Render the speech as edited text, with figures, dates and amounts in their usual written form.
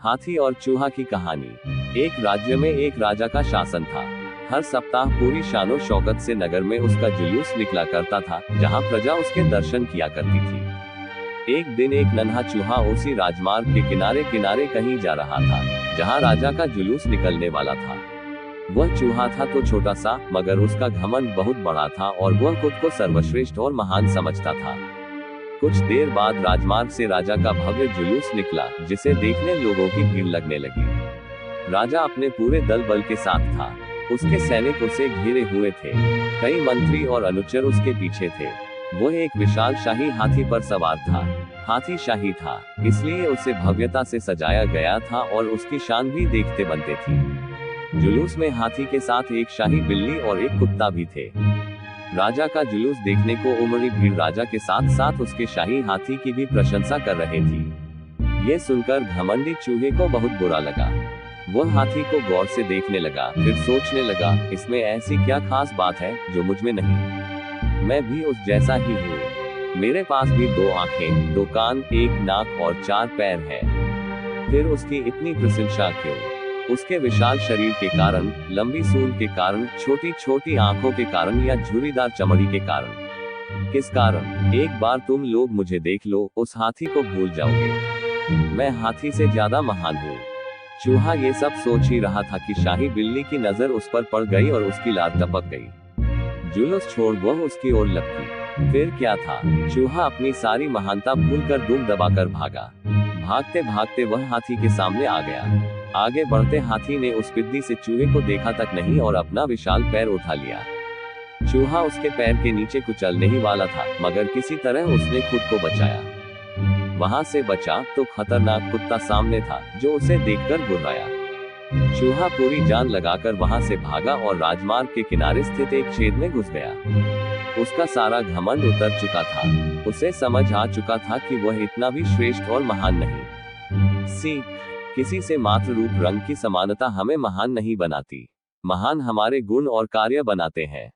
हाथी और चूहा की कहानी। एक राज्य में एक राजा का शासन था। हर सप्ताह पूरी शानो शौकत से नगर में उसका जुलूस निकला करता था, जहां प्रजा उसके दर्शन किया करती थी। एक दिन एक नन्हा चूहा उसी राजमार्ग के किनारे किनारे कहीं जा रहा था, जहां राजा का जुलूस निकलने वाला था। वह चूहा था तो छोटा सा, मगर उसका घमंड बहुत बड़ा था और वह खुद को सर्वश्रेष्ठ और महान समझता था। कुछ देर बाद राजमार्ग से राजा का भव्य जुलूस निकला, जिसे देखने लोगों की भीड़ लगने लगी। राजा अपने पूरे दल बल के साथ था। उसके सैनिक उसे घेरे हुए थे। कई मंत्री और अनुचर उसके पीछे थे। वह एक विशाल शाही हाथी पर सवार था। हाथी शाही था, इसलिए उसे भव्यता से सजाया गया था और उसकी शान भी देखते बनते थी। जुलूस में हाथी के साथ एक शाही बिल्ली और एक कुत्ता भी थे। राजा का जुलूस देखने को उमड़ी भीड़ राजा के साथ साथ उसके शाही हाथी की भी प्रशंसा कर रही थी। ये सुनकर घमंडी चूहे को बहुत बुरा लगा। वह हाथी को गौर से देखने लगा, फिर सोचने लगा, इसमें ऐसी क्या खास बात है जो मुझ में नहीं। मैं भी उस जैसा ही हूँ। मेरे पास भी 2 आंखें, 2 कान, 1 नाक और 4 पैर है। फिर उसकी इतनी प्रशंसा क्यों? उसके विशाल शरीर के कारण, लंबी सूंड के कारण, छोटी छोटी आंखों के कारण या झुर्रीदार चमड़ी के कारण? किस कारण? एक बार तुम लोग मुझे देख लो, उस हाथी को भूल जाओगे। मैं हाथी से ज्यादा महान हूँ। चूहा ये सब सोच ही रहा था कि शाही बिल्ली की नजर उस पर पड़ गई और उसकी लार टपक गई। जुलूस छोड़ वह उसकी ओर लपकी। फिर क्या था? चूहा अपनी सारी महानता भूलकर दुम दबाकर भागा। भागते भागते वह हाथी के सामने आ गया। आगे बढ़ते हाथी ने उस पिद्दी से चूहे को देखा तक नहीं और अपना विशाल पैर उठा लिया। चूहा उसके पैर के नीचे कुचलने ही वाला था, मगर किसी तरह उसने खुद को बचाया। वहां से बचा तो खतरनाक कुत्ता सामने था, जो उसे देखकर गुर्राया। चूहा पूरी जान लगाकर वहां से भागा और राजमार्ग के किनारे स्थित एक छेद में घुस गया। उसका सारा घमंड उतर चुका था। उसे समझ आ चुका था कि वह इतना भी श्रेष्ठ और महान नहीं। सीख: किसी से मात्र रूप रंग की समानता हमें महान नहीं बनाती। महान हमारे गुण और कार्य बनाते हैं।